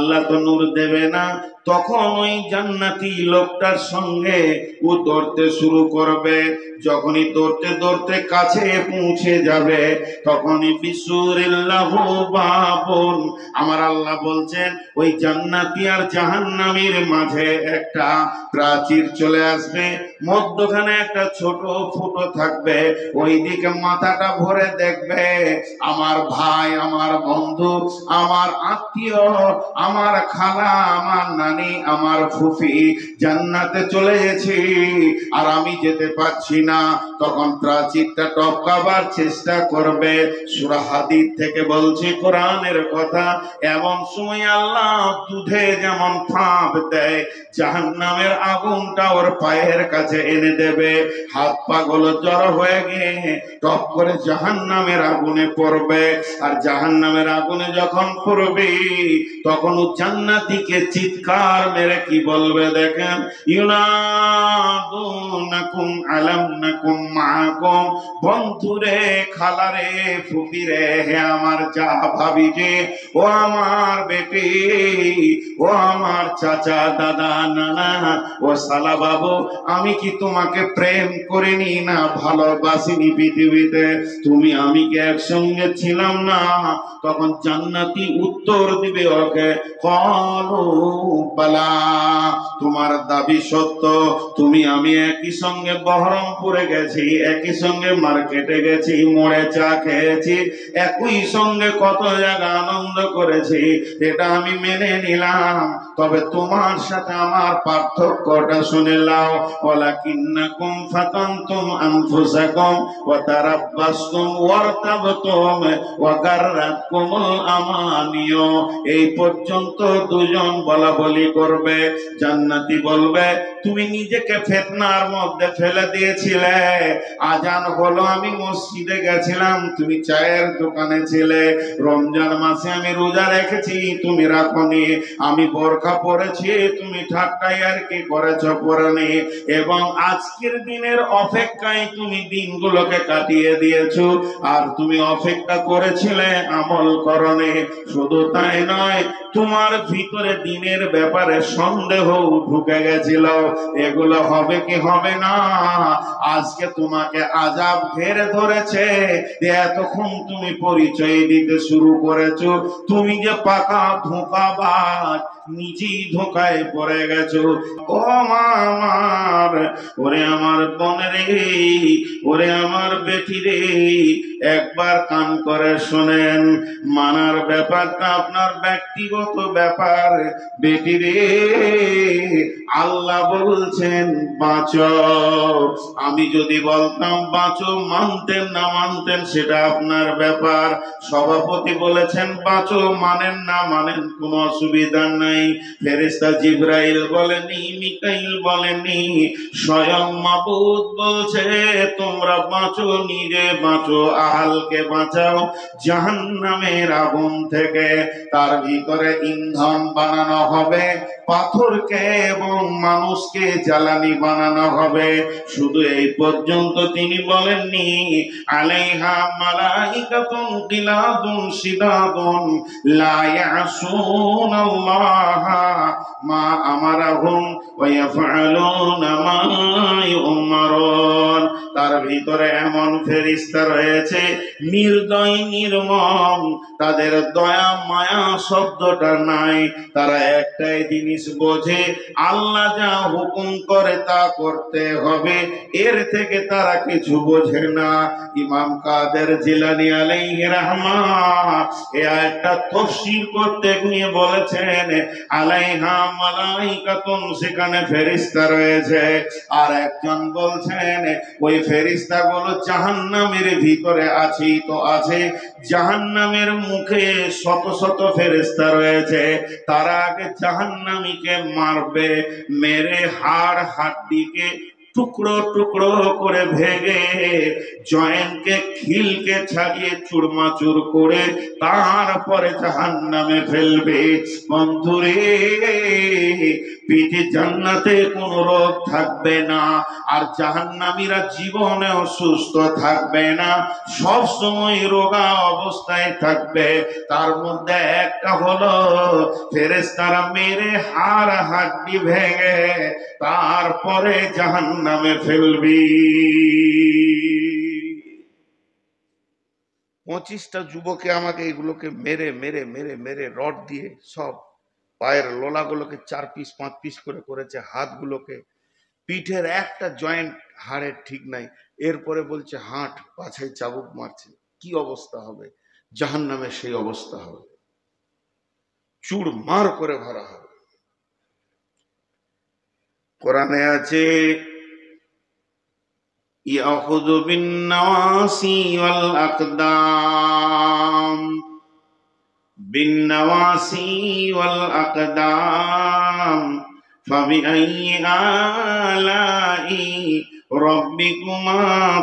আল্লাহ তো নূর দেবে না। তখন ওই জান্নাতি লোকটার সঙ্গে ও দৌড়তে শুরু করবে। যখনই দৌড়তে দৌড়তে কাছে পৌঁছে যাবে, তখনই বিসুরিল্লাহু বাবুন, আমার আল্লাহ বলছেন ওই জান্নাতি আর জাহান্নামীর মাঝে একটা প্রাচীর চলে আসবে, মধ্যখানে একটা ছোট ফুটো থাকবে। ওইদিকে মাথাটা ভরে দেখবে আমার ভাই, আমার বন্ধু, আমার আত্মীয়, আমার খালা, আমার নানি, আমার ফুফি জান্নাতে চলে গেছি আর আমি যেতে পারছি না। তখন প্রাচীরটা টপকাবার চেষ্টা করবে। সূরা হাদীদ থেকে বলছি, কোরআনের কথা। এমন সময় আল্লাহ দুধে যেমন ফাঁপ দেয়, জাহান্নামের আগুনটা ওর পায়ের কাছে এনে দেবে। হাত পা গুলো জড়ো হয়ে গিয়ে টপ করে জাহান্নামের আগুনে পড়বে। আর জাহান্নামের আগুনে যখন পড়বে, তখন ও জান্নাতীকে চিৎকার মেরে কি বলবে দেখেন, ইউনাদুনাকুম আলাম নাকুম মাআকুম, বন্ধুরে, খালারে, ফুফিরে, হে আমার যা ভাবি যে, ও আমার বেটি, ও আমার চাচা, দাদা, নানা, ও শালা বাবু, আমি কি তোমাকে প্রেম করিনি না ভালোবাসিনি পৃথিবীতে? তুমি আমি কি একসঙ্গে ছিলাম না? তখন জান্নাতি উত্তর দিবে ওকে, ক্বালু বালা, তোমার দাবি সত্য। তুমি আমি একই সঙ্গে বহরমপুরে গেছি, একই সঙ্গে মার্কেটে গেছি, মোড়ে চা খেয়েছি, একই সঙ্গে কত জায়গা আনন্দ করেছি, এটা আমি মেনে নিলাম। তবে তোমার সাথে আমার পার্থক্যটা শুনে নাও, ওয়ালাকিন্নাকুম ফাতানতুম আনফুসাকুম ওয়া তারাব্বাসতুম ওয়ারতাবতুম ওয়া গাররাতকুমুল আমানিয়ু। এই পর্যন্ত দুজন বলা বলি করবে। জান্নাতি বলবে, তুমি নিজেকে ফিতনার মধ্যে ফেলে দিয়েছিলে। আজান হলো, আমি মসজিদে গেছিলাম, তুমি চায়ের দোকানে ছিলে। রমজান মাসে আমি রোজা রেখেছি, তুমি রাখনি। আমি বোরখা পরেছি, তুমি ঠাট্টাই আর কি করেছ, পরনি। এবং আজকের দিনের অপেক্ষায় তুমি দিনগুলোকে কাটিয়ে দিয়েছো। আর তুমি অপেক্ষা করেছিলে, আমল করনি। শুধু তাই নয়, তোমার ভিতরে দিনের ব্যাপারে সন্দেহ ঢুকে গেছিল, এগুলো হবে কি হবে না। আজকে তোমাকে আযাব ঘিরে ধরেছে। এতক্ষণ তুমি পরিচয় দিতে শুরু করেছো, তুমি যে পাকা ধোঁকাবাজ, নিজেই ধোঁকায় পড়ে গেছো। ও মা আমার, ওরে আমার বোন রে, ওরে আমার বেটি রে, একবার কান করে শোনেন। মানার ব্যাপারটা আপনার ব্যক্তিগত ব্যাপার। বেটি রে, আল্লাহ বলছেন বাঁচো। আমি যদি বলতাম বাঁচো, মানতেন না মানতেন সেটা আপনার ব্যাপার। সভাপতি বলেছেন বাঁচো, মানেন না মানেন, কোনো অসুবিধা নাই। ফেরেশতা জিবরাইল বলেনি, মিকাইল বলেনি, স্বয়ং মাবুদ বলছে তোমরা বাঁচো, নিজে বাঁচো, আহালকে বাঁচাও জাহান্নামের আগুন থেকে। তার ভিতরে ইন্ধন বানানো হবে, পাথরকে এবং মানুষকে জ্বালানি বানানো হবে। শুধু এই পর্যন্ত তিনি বলেননি, আলাইহা মালাইকাতুন গিলাদুন শিদাদুন লা ইয়াসুনাল্লাহ মা আমারাহুম ওয়া ইয়াফআলুনা মা ইউমারুন। তার ভিতরে এমন ফেরেশতা রয়েছে, নির্দয় নির্মম, তাদের দয়া মায়া শব্দটা নাই। তারা একটাই জিনিস বোঝে, আল্লাহ যা হুকুম করে তা করতে হবে, এর থেকে তারা কিছু বোঝে না। ইমাম কাদের জিলানী আলাইহি রাহমাত এই আয়াতটা তাফসীর করতে গিয়ে বলেছেন, আলাইহা মালাইকাতুন, সেখানে ফেরেশতা রয়েছে। আর একজন বলছেন ওই ফেরেশতাগুলো জাহান্নামের ভিতরে আছে, তো আছে জাহান্নামের মুখে শত শত ফেরেশতা রয়েছে। তারা আগে জাহান্নামীকে মারবে, মেরে হাড় হাড্ডিকে টুকরো টুকরো করে ভেঙে, জয়েন্টকে খিলকে ছাড়িয়ে চুরমাচুর করে তারপরে জাহান্নামে ফেলবে। বন্ধুরে, পিঠে জান্নাতে কোনো রোগ থাকবে না। আর জাহান্নামীরা জীবনেও সুস্থ থাকবে না, সব সময় রোগা অবস্থায় থাকবে। তার মধ্যে একটা হলো ফেরেশতারা মেরে হাড় হাড্ডি ভেঙে তারপরে জাহান্নামে ফেলবি। 25টা যুবকে আমাকে এগুলোকে মেরে মেরে মেরে মেরে রড দিয়ে সব পায়ের লোলাগুলোকে 4 পিস 5 পিস করে করেছে, হাতগুলোকে, পিঠের একটা জয়েন্ট হাড়ের ঠিক নাই। এরপরে বলছে হাঁট, পাছায় চাবুক মারছে। কি অবস্থা হবে? জাহান্নামে সেই অবস্থা হবে, চুরমার করে ভরা হবে। কোরআনে আছে ইয়াখুযু বিন নাওয়াসি ওয়াল আকদাম, বিন নাওয়াসি ওয়াল আকদাম ফাবিআইয়ি আলাই রাব্বিকুমা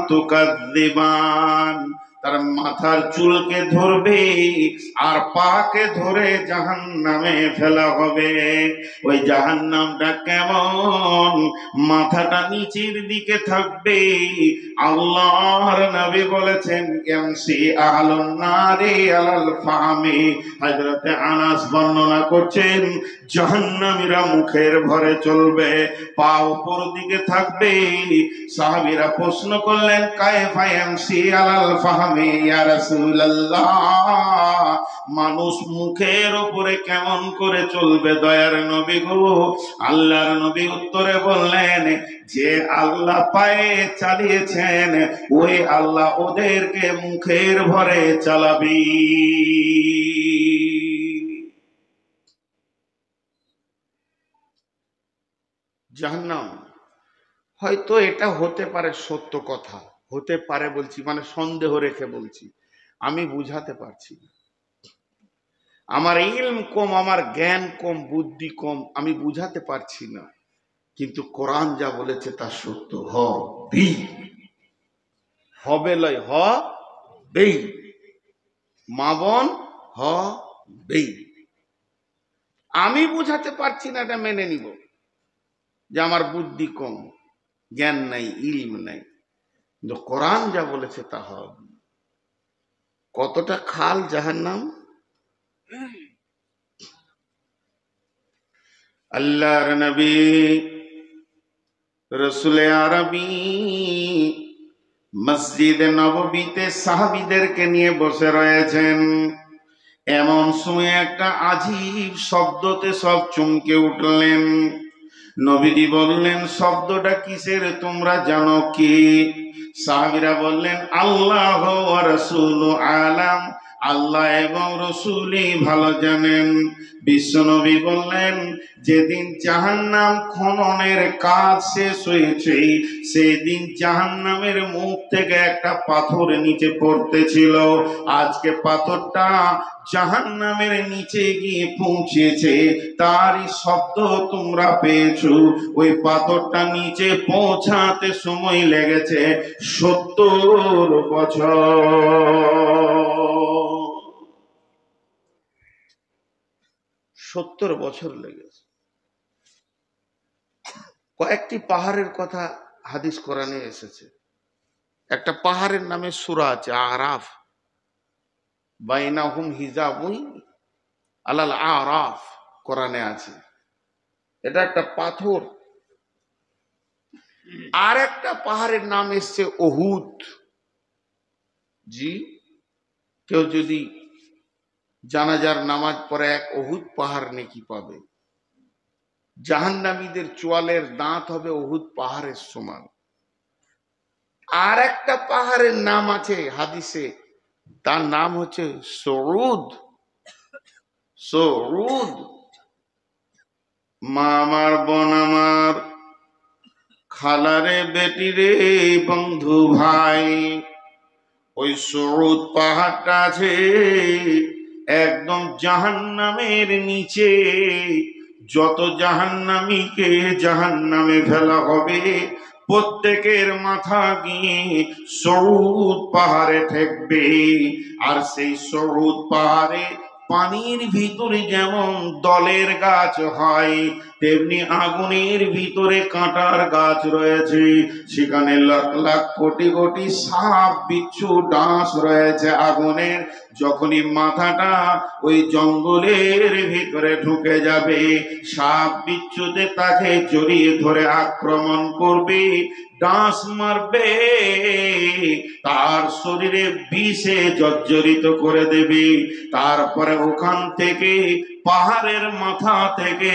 তুকাযযিবান। তার মাথার চুলকে ধরবে আর পাকে ধরে জাহান্নামে ফেলা হবে। ওই জাহান্নামটা কেমন? মাথাটা নিচের দিকে থাকবে। আল্লাহর নবী বলেছেন ইয়ামসি আহলুন নারি আলাল ফামি। হযরতে আনাস বর্ণনা করছেন জাহান্নামীরা মুখের ভরে চলবে, পা উপর দিকে থাকবে। সাহাবীরা প্রশ্ন করলেন কায়ফা ইয়ামসি আলাল ফাহমি ইয়া রাসূলুল্লাহ, মানুষ মুখের উপরে কেমন করে চলবে দয়ার নবী গো? আল্লাহর নবী উত্তরে বললেন যে আল্লাহ পায়ে চালিয়েছেন ওই আল্লাহ ওদেরকে মুখের ভরে চালাবি। জাহান্নাম হয়তো এটা হতে পারে, সত্য কথা হতে পারে বলছি, মানে সন্দেহ রেখে বলছি, আমি বুঝাতে পারছি না। আমার ইলম কম, আমার জ্ঞান কম, বুদ্ধি কম, আমি বুঝাতে পারছি না। কিন্তু কোরআন যা বলেছে তা সত্য। হবে লয় হবেই, মা বোন হবেই। আমি বুঝাতে পারছি না, এটা মেনে নিব যে আমার বুদ্ধি কম, জ্ঞান নাই, ইলম নাই, কিন্তু কোরআন যা বলেছে তা হবে। কতটা খাল জাহান্নাম! আল্লাহর নবী রাসূলে আরবী মসজিদে নববীতে সাহাবীদেরকে নিয়ে বসে রয়েছেন। এমন সময় একটা আজীব শব্দতে সব চমকে উঠলেন। নবীজি বললেন শব্দটা কিসের তোমরা জানো কি? সাহাবীরা বললেন আল্লাহ ওয়া রাসূলু আলাম, আল্লাহ এবং রাসূলই ভালো জানেন। বিশ্বনবী বললেন যেদিন জাহান্নাম খননের কাজ শেষ হয়েছে সেদিন জাহান্নামের মুখ থেকে একটা পাথর নিচে পড়তেছিল। আজকে পাথরটা জাহান্নামের নিচে গিয়ে পৌঁছেছে, তারই শব্দ তোমরা পেয়েছো। ওই পাথরটা নিচে পৌঁছাতে সময় লেগেছে 70 বছর। 70 বছর লেগেছে। কয়েকটি পাহাড়ের কথা হাদিস কোরআনে এসেছে। একটা পাহাড়ের নামে সূরা আছে আরাফ, বাইনাহুম হিজাবুন আলাল আরাফ, কোরআনে আছে। এটা একটা পাথর। আর একটা পাহাড়ের নাম এসছে উহুদ। জি, কেউ যদি জানাজার নামাজ পড়ে এক উহুদ পাহাড় নেকি পাবে। জাহান্নামীদের চোয়ালের দাঁত হবে উহুদ পাহাড়ের সমান। আর একটা পাহাড়ের নাম আছে হাদিসে, তার নাম হচ্ছে সরুদ। সরুদ। মা আমার, বোন আমার, খালারে বেটি রে, বন্ধু ভাই, ওই সরুদ পাহাড়টা আছে একদম জাহান্নামের নিচে। যত জাহান্নামীকে জাহান্নামে ফেলা হবে প্রত্যেকের মাথা গিয়ে সরুদ পাহাড়ে ঠেকবে। আর সেই সরুদ পাহাড়ে পানির ভিতরে যেমন দলের গাছ হয়, তেমনি আগুনের ভিতরে কাঁটার গাছ রয়েছে, সেখানে লাখ লাখ কোটি কোটি সাপ বিচ্ছু ডাঁশ রয়েছে আগুনের। যখনই মাথাটা ওই জঙ্গলের ভিতরে ঢুকে যাবে, সাপ বিচ্ছুতে তাকে জড়িয়ে ধরে আক্রমণ করবে, ডাঁশ মারবে, তার শরীরে বিষে জর্জরিত করে দেবে। তারপরে ওখান থেকে পাহাড়ের মাথা থেকে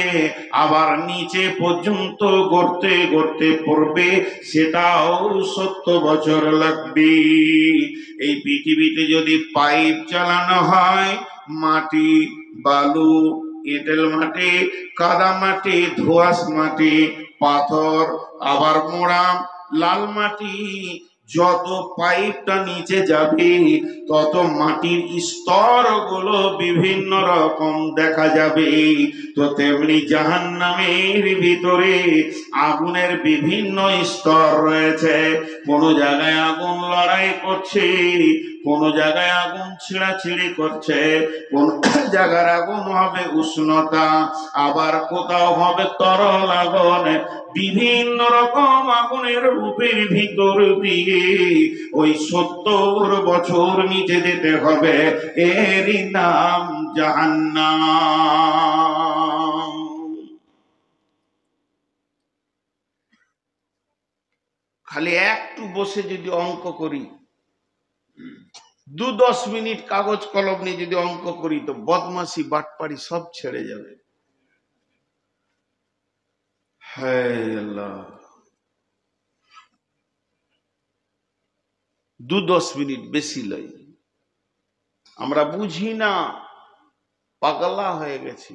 আবার নিচে পর্যন্ত গড়তে গড়তে পড়বে, সেটাও 70 বছর লাগবে। এই পৃথিবীতে যদি পাইপ চালানো হয়, মাটি, বালু, এঁটেল মাটি, কাদা মাটি, ধোঁয়াশ মাটি, পাথর, আবার মোড়াম, লাল মাটি, যত পাইপটা নিচে যাবে তত মাটির স্তর গুলো বিভিন্ন রকম দেখা যাবে। তো তেমনি জাহান্নামের ভিতরে আগুনের বিভিন্ন স্তর রয়েছে। কোন জায়গায় আগুন লড়াই করছে, কোন জায়গায় আগুন ছিঁড়াছিঁড়ি করছে, কোন জায়গার আগুন হবে উষ্ণতা, আবার কোথাও হবে তরল আগুন। বিভিন্ন রকম আগুনের রূপের ভিতর দিয়ে ওই 70 বছর নিচে যেতে হবে, এরই নাম জাহান্নাম। খালি একটু বসে যদি অঙ্ক করি, 2-10 মিনিট কাগজ কলম নিয়ে যদি অঙ্ক করি, তো বদমাশি বাটপাড়ি সব ছেড়ে যাবে। হায় আল্লাহ, 2-10 মিনিট, বেশি লয়। আমরা বুঝি না, পাগলা হয়ে গেছি।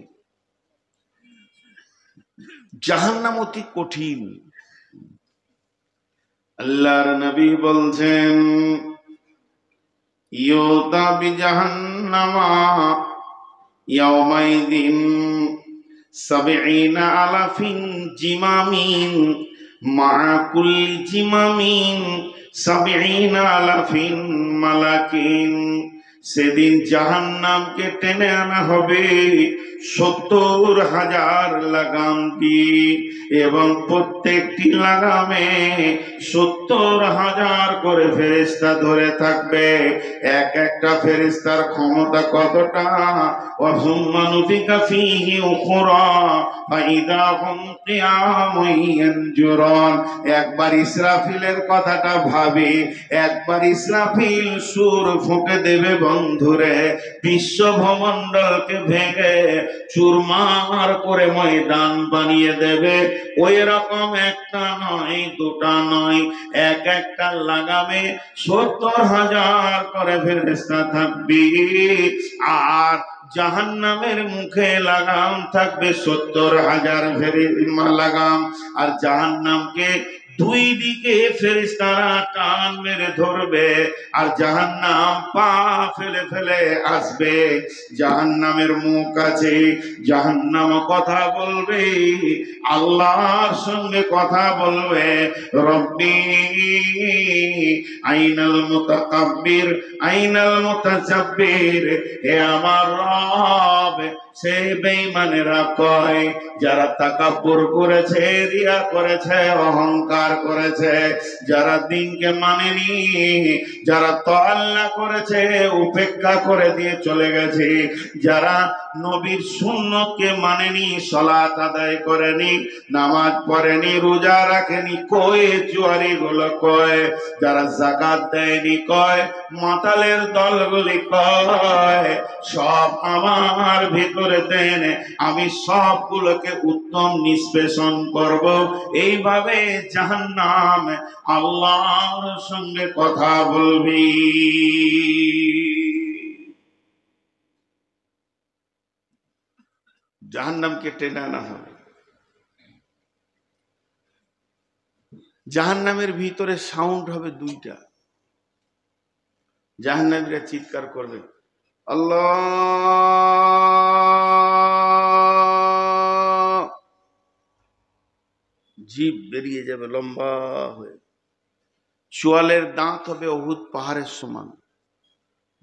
জাহান্নাম অতি কঠিন। আল্লাহর নবী বলছেন, ইউতা বিজাহান্নামা ইয়াউমাইদিন 70 আলাফিন জিমামিন মা কুল্লি জিমামিন 70 আলাফিন মালাকিন। সেদিন জাহান্নামকে টেনে আনা হবে 70,000 লাগাম দিয়ে, এবং প্রত্যেকটি লাগামে 70,000 করে ফেরেশতা ধরে থাকবে। এক একটা ফেরেশতার ক্ষমতা কতটা? ওয়াসুম্মা নুফিকা ফীহি উখরা ফাইদা হুম কিয়ামুন ইয়ানজুরুন। একবার ইসরাফিলের কথাটা ভাবি, একবার ইসরাফিল সুর ফুঁকে দেবে বন্ধুরে, বিশ্ব ভূমণ্ডলকে ভেঙে চুরমার করে ময়দান বানিয়ে দেবে। ওই রকম একটা নয়, দুটা নয়, এক একটা লাগামে 70,000 করে ফেরেশতা থাকবে। আর জাহান্নামের মুখে লাগাম থাকবে 70,000 লাগাম। আর জাহান্নামকে দুই দিকে ফেরেশতারা টান মেরে ধরবে, আর জাহান্নাম পা ফেলে ফেলে আসবে। জাহান্নামের মুখ আছে, জাহান্নাম কথা বলবে, আল্লাহর সঙ্গে কথা বলবে, রব্বি আইনাল মুতাকাব্বির আইনাল মুতাজাব্বির, হে আমার রব। সে বেঈমানেরা কয়, যারা তাকাব্বুর করেছে, রিয়া করেছে, অহংকার করেছে, যারা দিনকে মানেনি, যারা তাআল্লা করেছে, উপেক্ষা করে দিয়ে চলে গেছে, যারা নবীর সুন্নতকে মানেনি, সালাত আদায় করেনি, নামাজ পড়েনি, রোজা রাখেনি, কয় জুয়ারি গুলো কয়, যারা যাকাত দেয়নি কয়, মাতালের দলগুলি কয়, সব আমার ভিতরে দেন, আমি সবগুলোকে উত্তম নিষ্পেষণ করব। এইভাবে জাহান্নাম আল্লাহর সঙ্গে কথা বলবি। জাহান্নামকে টেনে আনা হবে। জাহান্নামের ভিতরে সাউন্ড হবে দুইটা। জাহান্নামীরা চিৎকার করবে, আল্লাহ। জিভ বেরিয়ে যাবে লম্বা হয়ে, চোয়ালের দাঁত হবে উহুদ পাহাড়ের সমান,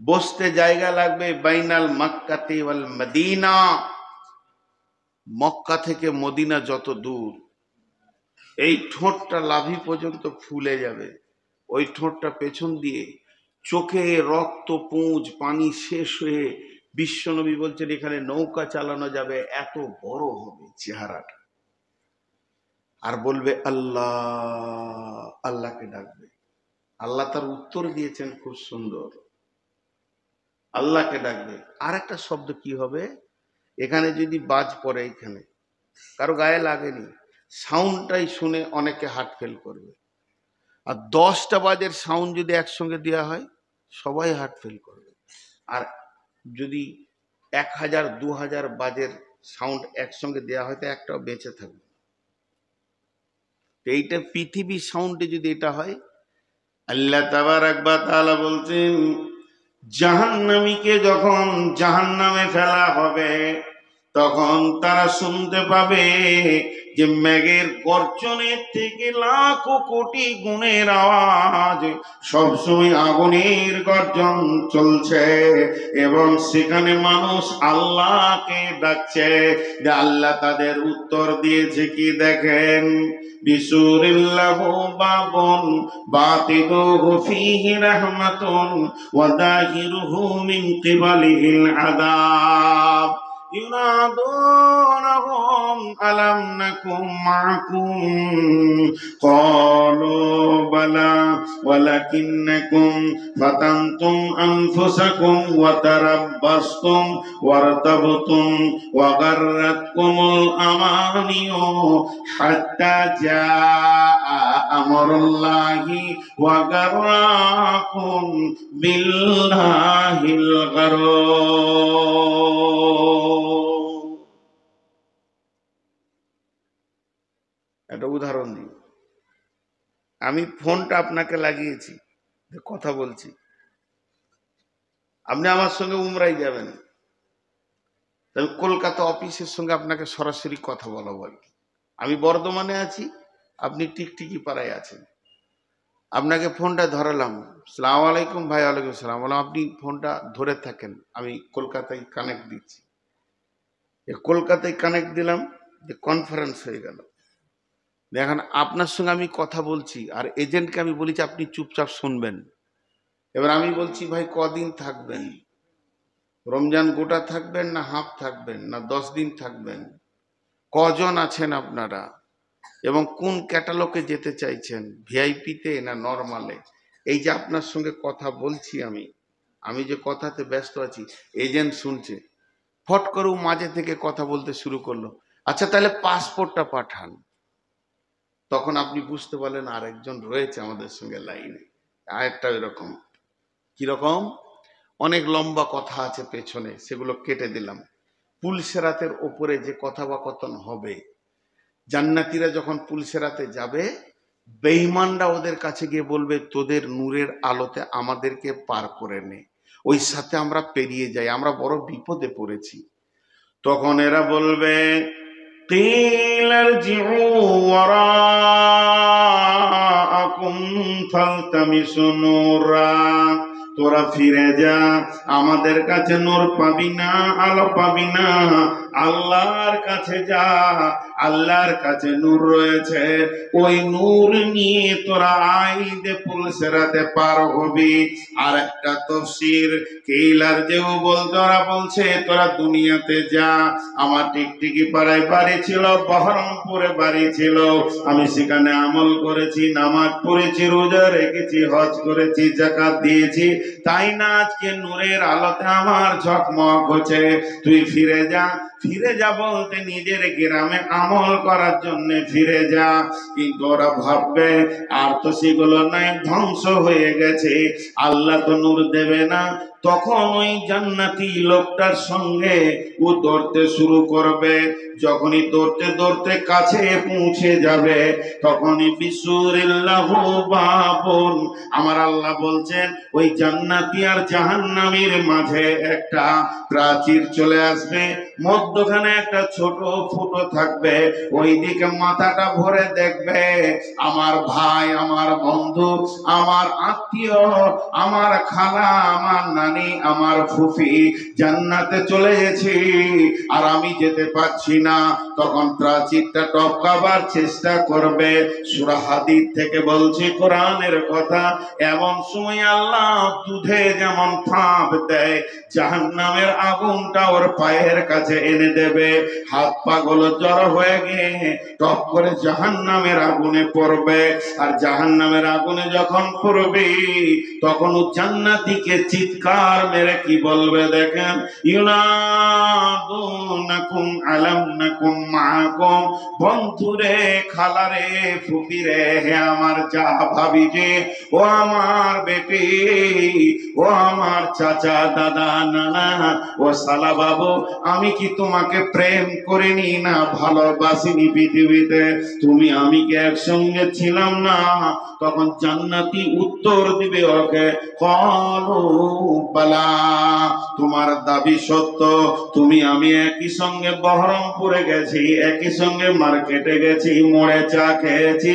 বসতে জায়গা লাগবে বাইনাল মক্কাতি ওয়াল মদিনা। মক্কা থেকে মদিনা যত দূর, এই ঠোঁটটা লাভি পর্যন্ত ফুলে যাবে। ওই ঠোঁটটা পেছন দিয়ে চোখে রক্ত পুঁজ পানি শেষ হয়ে বিশ্বনবী বলছেন এখানে নৌকা চালানো যাবে, এত বড় হবে চেহারাটা। আর বলবে আল্লাহ, আল্লাহকে ডাকবে। আল্লাহ তার উত্তর দিয়েছেন খুব সুন্দর, আল্লাহকে ডাকবে। আর একটা শব্দ কি হবে, এখানে যদি বাজ পড়ে, এখানে কারো গায়ে লাগেনি, সাউন্ডটাই শুনে অনেকে হার্ট ফেল করবে। আর 10টা বাজের সাউন্ড যদি একসঙ্গে দেওয়া হয়, সবাই হার্ট ফেল করবে। আর যদি 1000 2000 বাজের সাউন্ড একসঙ্গে দেওয়া হয়, তো একটাও বেঁচে থাকবে। এইটা পৃথিবীর সাউন্ডে যদি এটা হয়, আল্লাহ তাবারক ওয়া তাআলা বলছেন জাহান্নামীকে যখন জাহান্নামে ফেলা হবে, তখন তারা শুনতে পাবে যে মেঘের গর্জনের থেকে লাখো কোটি গুণের আওয়াজ, সবসময় আগুনের গর্জন চলছে, এবং সেখানে মানুষ আল্লাহকে ডাকছে। যে আল্লাহ তাদের উত্তর দিয়েছে কি দেখেন, বিসুরিল্লাহু বাবুন বাতিনুহু ফীহি রাহমাতুন ওয়া যাহিরুহু মিন কিবালিহিল আযাব ينادونهم ألم نكن معكم قالوا بلى ولكنكم فتنتم أنفسكم وتربصتم وارتبتم وغرتكم الأماني حتى جاء أمر الله وغركم بالله الغرور। একটা উদাহরণ দিই, আমি ফোনটা আপনাকে লাগিয়েছি, কথা বলছি, আপনি আমার সঙ্গে উমরায় যাবেন, তাহলে কলকাতা অফিসের সঙ্গে আপনাকে সরাসরি কথা বলাবো আর কি। আমি বর্ধমানে আছি, আপনি টিকটিকি পাড়ায় আছেন, আপনাকে ফোনটা ধরালাম, সালাম আলাইকুম ভাই। ওয়ালাইকুম সালাম। বললাম আপনি ফোনটা ধরে থাকেন, আমি কলকাতায় কানেক্ট দিচ্ছি। কলকাতায় কানেক্ট দিলাম, যে কনফারেন্স হয়ে গেল। দেখেন আপনার সঙ্গে আমি কথা বলছি, আর এজেন্টকে আমি বলেছি আপনি চুপচাপ শুনবেন। এবার আমি বলছি ভাই কদিন থাকবেন, রমজান গোটা থাকবেন না হাফ থাকবেন না 10 দিন থাকবেন, কজন আছেন আপনারা, এবং কোন ক্যাটালগে যেতে চাইছেন, ভিআইপিতে না নরমালে। এই যে আপনার সঙ্গে কথা বলছি, আমি যে কথাতে ব্যস্ত আছি, এজেন্ট শুনছে। ফট করে মাঝে থেকে কথা বলতে শুরু করলো, আচ্ছা তাহলে পাসপোর্টটা পাঠান। তখন আপনি বুঝতে পারলেন আরেকজন রয়েছে আমাদের সঙ্গে লাইনে। আরেকটা এরকম, কিরকম, অনেক লম্বা কথা আছে পেছনে, সেগুলো কেটে দিলাম। পুলসেরাতের ওপরে যে কথোপকথন হবে, জান্নাতীরা যখন পুলসেরাতে যাবে, বেঈমানরা ওদের কাছে গিয়ে বলবে তোদের নূরের আলোতে আমাদেরকে পার করে নে, ওই সাথে আমরা পেরিয়ে যাই, আমরা বড় বিপদে পড়েছি। তখন এরা বলবে قيل ارجعوا وراءكم فالتمسوا نورا, তোরা ফিরে যা, আমাদের কাছে নূর পাবি না, আলো পাবি না, আল্লাহর কাছে যা, আল্লাহর কাছে নূর রয়েছে, ওই নূর নিয়ে তোরা আইদে পুলসেরাতে পার হবি। আর একটা তাফসীর কিলার যেও তোরা বলছে তোরা দুনিয়াতে যা, আমার টিকটিকি পাড়ায় বাড়ি ছিল, বহরমপুরে বাড়ি ছিল, আমি সেখানে আমল করেছি, নামাজ পড়েছি, রোজা রেখেছি, হজ করেছি, যাকাত দিয়েছি, তাই না আজকে নূরের আলোতে আমার ঝকমক হচ্ছে। তুই ফিরে যা, ফিরে যা বলতে নিজের গ্রামে আমল করার জন্য ফিরে যা। কিন্তু ওরা ভাববে আর তো সেগুলো নাই, ধ্বংস হয়ে গেছে, আল্লাহ তো নূর দেবে না। তখন ওই জান্নাতি লোকটার সঙ্গে ও দৌড়তে শুরু করবে। যখনই দৌড়তে দৌড়তে কাছে পৌঁছে যাবে, তখনই বিসুরিল্লাহু বাবুন, আমার আল্লাহ বলছেন ওই জান্নাতি আর জাহান্নামীর মাঝে একটা প্রাচীর চলে আসবে, মধ্যখানে একটা ছোট ফুটো থাকবে, ওই দিকে মাথাটা ভরে দেখবে আমার ভাই, আমার বন্ধু, আমার আত্মীয়, আমার খালা, আমার নানি আমার ফুফি জান্নাতে চলে গেছে আর আমি যেতে পারছি না, তখন প্রাচীরটা টপকাবার চেষ্টা করবে। সূরা হাদীদ থেকে বলছি, কোরআনের কথা। এমন সময় আল্লাহ দুধে যেমন ফাঁপ দেয়, জাহান্নামের আগুনটা ওর পায়ের কাছে এনে দেবে। হাত পা গুলো জড়ো হয়ে গিয়ে টপ করে জাহান্নামের আগুনে পড়বে। আর জাহান্নামের আগুনে যখন পড়বে তখন ও জান্নাতীকে চিৎকার মেরে কি বলবে দেখেন, ইউনাদুনাকুম আলাম নাকুম মাআকুম, বন্ধুরে, খালারে, ফুফিরে, হে আমার যা ভাবি যে, ও আমার বেটি, ও আমার চাচা, দাদা, নানা, ও শালা বাবু, আমি কি তোমাকে প্রেম করিনি না ভালোবাসিনি পৃথিবীতে? তুমি আমি কি একসঙ্গে ছিলাম না? তখন জান্নাতি উত্তর দিবে ওকে, ক্বালু বালা, তোমার দাবি সত্য। তুমি আমি একই সঙ্গে বহরমপুরে গেছি, একই সঙ্গে মার্কেটে গেছি, মোড়ে চা খেয়েছি,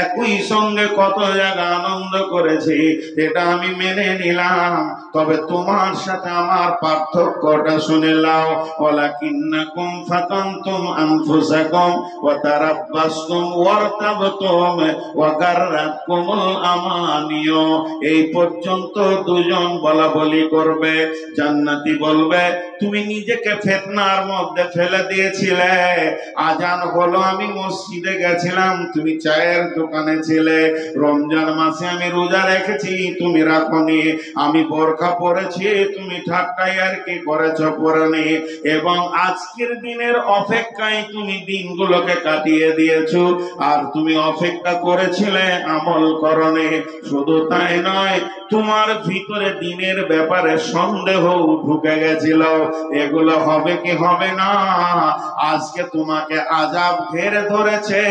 একই সঙ্গে কত জায়গা আনন্দ করেছি, এটা আমি মেনে নিলাম। তবে তোমার সাথে আমার পার্থক্যটা শুনে নাও, ওয়ালাকিন্নাকুম ফাতানতুম আনফুসাকুম ওয়া তারাব্বাসতুম ওয়ারতাবতুম ওয়া গাররাতকুমুল আমানিয়ু। এই পর্যন্ত দুজন বলা বলি করবে। জান্নাতি বলবে, তুমি নিজেকে ফিতনার মধ্যে ফেলে দিয়েছিলে। আজান হলো, আমি মসজিদে গেছিলাম, তুমি চায়ের দোকানে ছিলে। রমজান মাসে আমি রোজা রেখেছি, তুমি রাখনি। আমি বোরকা পরেছি, তুমি ঠাট্টাই আর কি করেছো, পরনি। এবং আজকের দিনের অপেক্ষায় তুমি দিনগুলোকে কাটিয়ে দিয়েছো। আর তুমি অপেক্ষা করেছিলে, আমল করনি। শুধু তাই নয়, তোমার ভিতরে দিনের ব্যাপারে সন্দেহ ঢুকে গেছিল, এগুলো হবে কি হবে না। আজকে তোমাকে আযাব ঘিরে ধরেছে,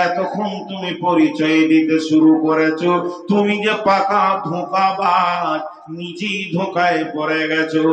এতক্ষণ তুমি পরিচয় দিতে শুরু করেছো তুমি যে পাকা ধোঁকাবাজ, নিজেই ধোঁকায় পড়ে গেছো।